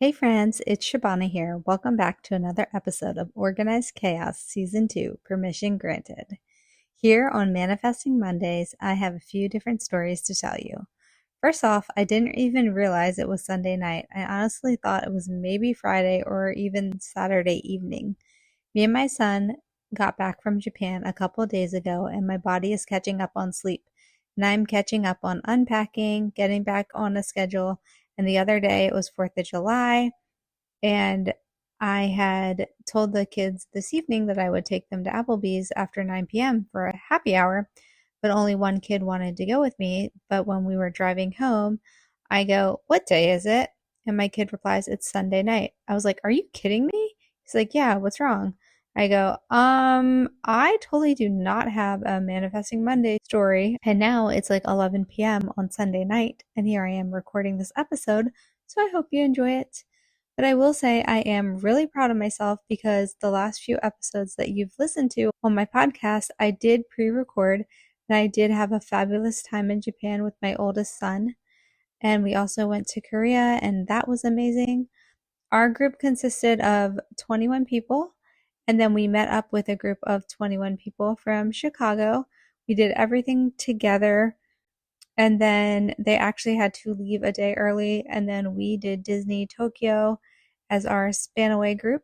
Hey friends, it's Shabana here. Welcome back to another episode of Organized Chaos Season 2, Permission Granted. Here on Manifesting Mondays, I have a few different stories to tell you. First off, I didn't even realize it was Sunday night. I honestly thought it was maybe Friday or even Saturday evening. Me and my son got back from Japan a couple days ago, and my body is catching up on sleep. And I'm catching up on unpacking, getting back on a schedule. And the other day, it was 4th of July. And I had told the kids this evening that I would take them to Applebee's after 9 p.m. for a happy hour, but only one kid wanted to go with me. But when we were driving home, I go, "What day is it?" And my kid replies, "It's Sunday night." I was like, "Are you kidding me?" He's like, "Yeah, what's wrong?" I go, I totally do not have a Manifesting Monday story. And now it's like 11 p.m. on Sunday night, and here I am recording this episode. So I hope you enjoy it. But I will say I am really proud of myself because the last few episodes that you've listened to on my podcast, I did pre record and I did have a fabulous time in Japan with my oldest son. And we also went to Korea, and that was amazing. Our group consisted of 21 people, and then we met up with a group of 21 people from Chicago. We did everything together, and then they actually had to leave a day early, and then we did Disney Tokyo as our Spanaway group.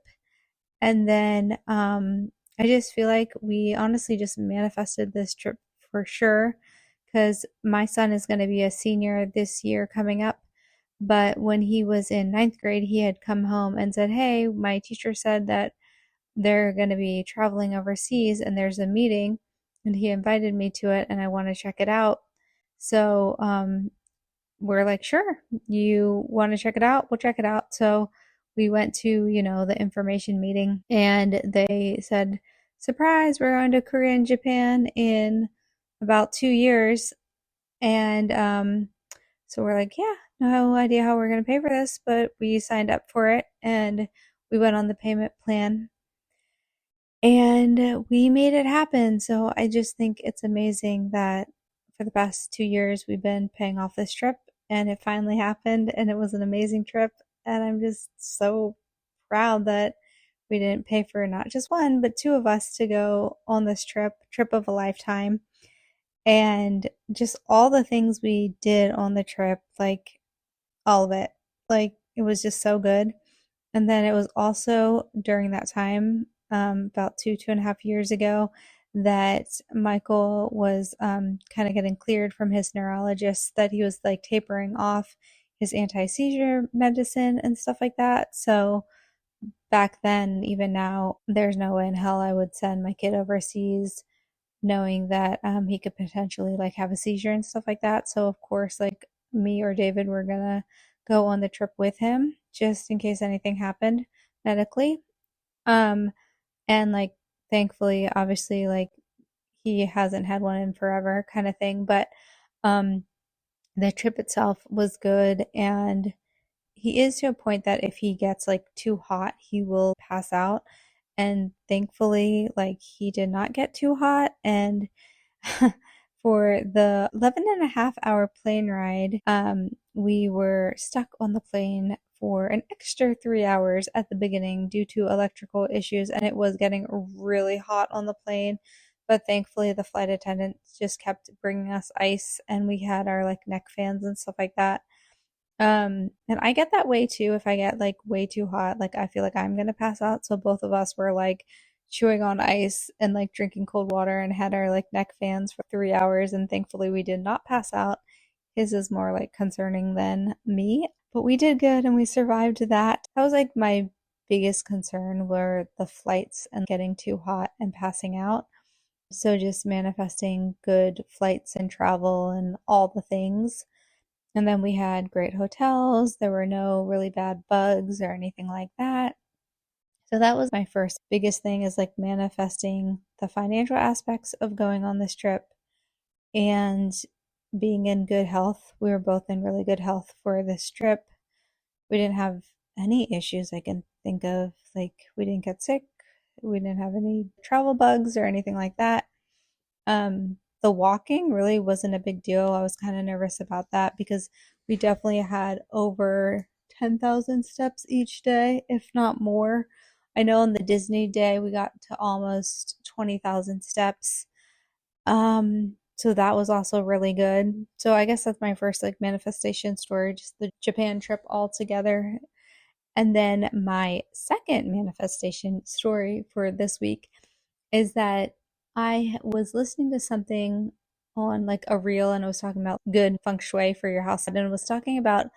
And then I just feel like we honestly just manifested this trip for sure because my son is going to be a senior this year coming up. But when he was in ninth grade, he had come home and said, "Hey, my teacher said that they're going to be traveling overseas and there's a meeting, and he invited me to it, and I want to check it out." So we're like, "Sure, you want to check it out? We'll check it out." So we went to, the information meeting, and they said, "Surprise, we're going to Korea and Japan in about 2 years." And so we're like, "Yeah, no idea how we're going to pay for this," but we signed up for it and we went on the payment plan and we made it happen. So I just think it's amazing that for the past 2 years we've been paying off this trip and it finally happened and it was an amazing trip. And I'm just so proud that we didn't pay for not just one, but two of us to go on this trip of a lifetime. And just all the things we did on the trip, like all of it, like it was just so good. And then it was also during that time, about 2.5 years ago, that Michael was kind of getting cleared from his neurologist, that he was like tapering off his anti-seizure medicine and stuff like that. So back then, even now, there's no way in hell I would send my kid overseas knowing that he could potentially like have a seizure and stuff like that. So of course, like me or David were gonna go on the trip with him just in case anything happened medically. Um, and like thankfully, obviously, like he hasn't had one in forever kind of thing. But um, the trip itself was good, and he is to a point that if he gets like too hot, he will pass out. And thankfully, like he did not get too hot. And for the 11 and a half hour plane ride, we were stuck on the plane for an extra 3 hours at the beginning due to electrical issues, and it was getting really hot on the plane. But thankfully, the flight attendants just kept bringing us ice, and we had our like neck fans and stuff like that. And I get that way too if I get like way too hot, like I feel like I'm gonna pass out. So both of us were like chewing on ice and like drinking cold water and had our like neck fans for 3 hours, and thankfully we did not pass out. His is more like concerning than me, but we did good and we survived that. That was like my biggest concern were the flights and getting too hot and passing out. So just manifesting good flights and travel and all the things. And then we had great hotels. There were no really bad bugs or anything like that. So that was my first biggest thing, is like manifesting the financial aspects of going on this trip and being in good health. We were both in really good health for this trip. We didn't have any issues I can think of. Like we didn't get sick. We didn't have any travel bugs or anything like that. The walking really wasn't a big deal. I was kind of nervous about that because we definitely had over 10,000 steps each day, if not more. I know on the Disney day we got to almost 20,000 steps. So that was also really good. So I guess that's my first like manifestation story, just the Japan trip all together. And then my second manifestation story for this week is that I was listening to something on like a reel and it was talking about good feng shui for your house. And it was talking about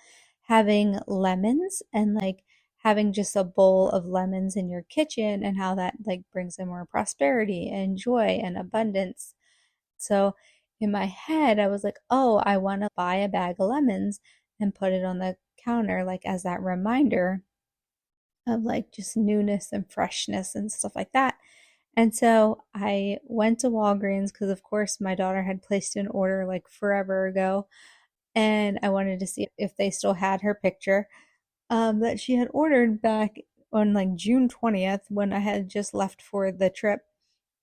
having lemons and like having just a bowl of lemons in your kitchen and how that like brings in more prosperity and joy and abundance. So in my head, I was like, oh, I want to buy a bag of lemons and put it on the counter, like as that reminder of like just newness and freshness and stuff like that. And so I went to Walgreens because, of course, my daughter had placed an order like forever ago, and I wanted to see if they still had her picture that she had ordered back on like June 20th when I had just left for the trip.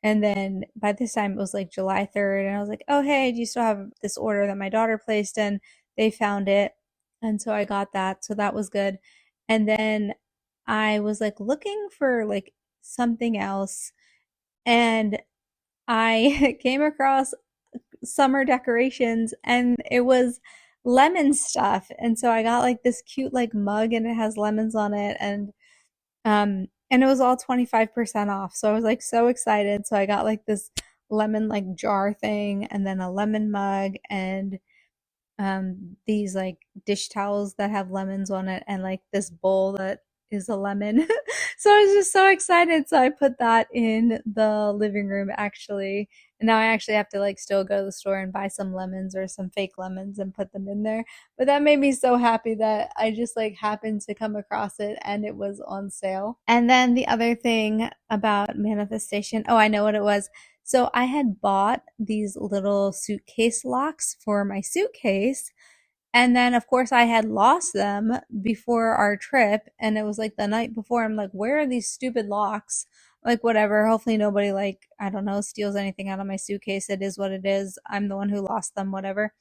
And then by this time it was like July 3rd, and I was like, oh, hey, do you still have this order that my daughter placed? And they found it. And so I got that. So that was good. And then I was like looking for like something else. And I came across summer decorations and it was lemon stuff. And so I got like this cute like mug and it has lemons on it. And it was all 25% off. So I was like so excited. So I got like this lemon like jar thing and then a lemon mug and these like dish towels that have lemons on it and like this bowl that is a lemon. So I was just so excited. So I put that in the living room actually. And now I actually have to like still go to the store and buy some lemons or some fake lemons and put them in there. But that made me so happy that I just like happened to come across it and it was on sale. And then the other thing about manifestation, oh, I know what it was. So I had bought these little suitcase locks for my suitcase. And then, of course, I had lost them before our trip. And it was like the night before. I'm like, where are these stupid locks? Like, whatever. Hopefully, nobody, like, I don't know, steals anything out of my suitcase. It is what it is. I'm the one who lost them, whatever.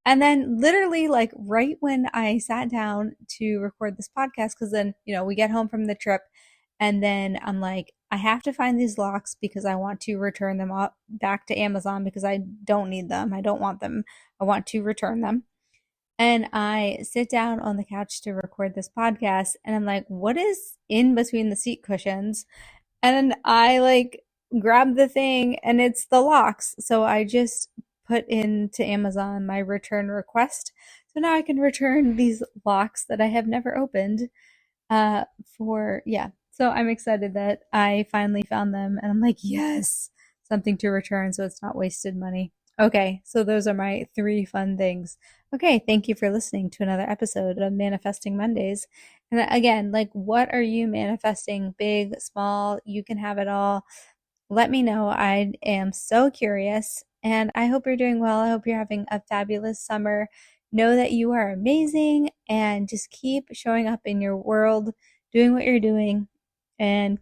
And then, literally, like, right when I sat down to record this podcast, because then, we get home from the trip. And then I'm like, I have to find these locks because I want to return them back to Amazon because I don't need them. I don't want them. I want to return them. And I sit down on the couch to record this podcast and I'm like, what is in between the seat cushions? And I like grab the thing and it's the locks. So I just put into Amazon my return request. So now I can return these locks that I have never opened yeah. So I'm excited that I finally found them and I'm like, yes, something to return so it's not wasted money. Okay, so those are my 3 fun things. Okay, thank you for listening to another episode of Manifesting Mondays. And again, like, what are you manifesting? Big, small, you can have it all. Let me know. I am so curious and I hope you're doing well. I hope you're having a fabulous summer. Know that you are amazing and just keep showing up in your world, doing what you're doing, and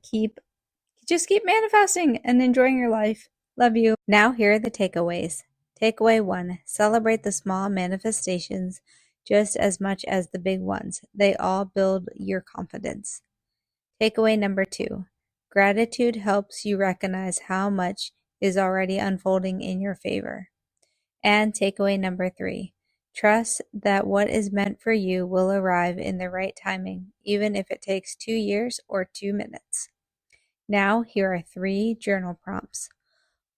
just keep manifesting and enjoying your life. Love you. Now, here are the takeaways. Takeaway 1: celebrate the small manifestations just as much as the big ones. They all build your confidence. Takeaway number 2: gratitude helps you recognize how much is already unfolding in your favor. And takeaway number 3: trust that what is meant for you will arrive in the right timing, even if it takes 2 years or 2 minutes. Now, here are 3 journal prompts.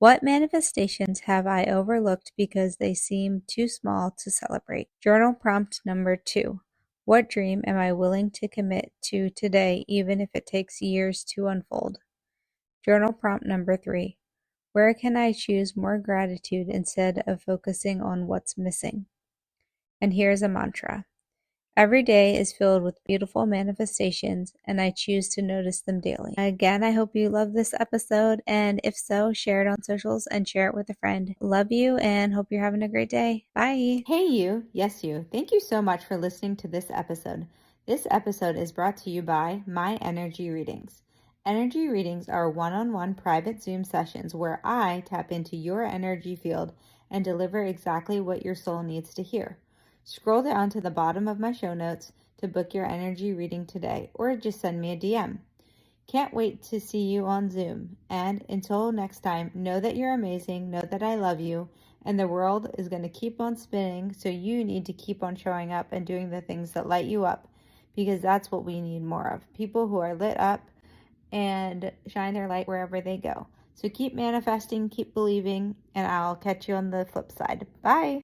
What manifestations have I overlooked because they seem too small to celebrate? Journal prompt number 2. What dream am I willing to commit to today, even if it takes years to unfold? Journal prompt number 3. Where can I choose more gratitude instead of focusing on what's missing? And here's a mantra. Every day is filled with beautiful manifestations, and I choose to notice them daily. Again, I hope you love this episode, and if so, share it on socials and share it with a friend. Love you, and hope you're having a great day. Bye. Hey you, yes you. Thank you so much for listening to this episode. This episode is brought to you by My Energy Readings. Energy readings are one-on-one private Zoom sessions where I tap into your energy field and deliver exactly what your soul needs to hear. Scroll down to the bottom of my show notes to book your energy reading today or just send me a DM. Can't wait to see you on Zoom. And until next time, know that you're amazing, know that I love you, and the world is going to keep on spinning. So you need to keep on showing up and doing the things that light you up, because that's what we need more of. People who are lit up and shine their light wherever they go. So keep manifesting, keep believing, and I'll catch you on the flip side. Bye.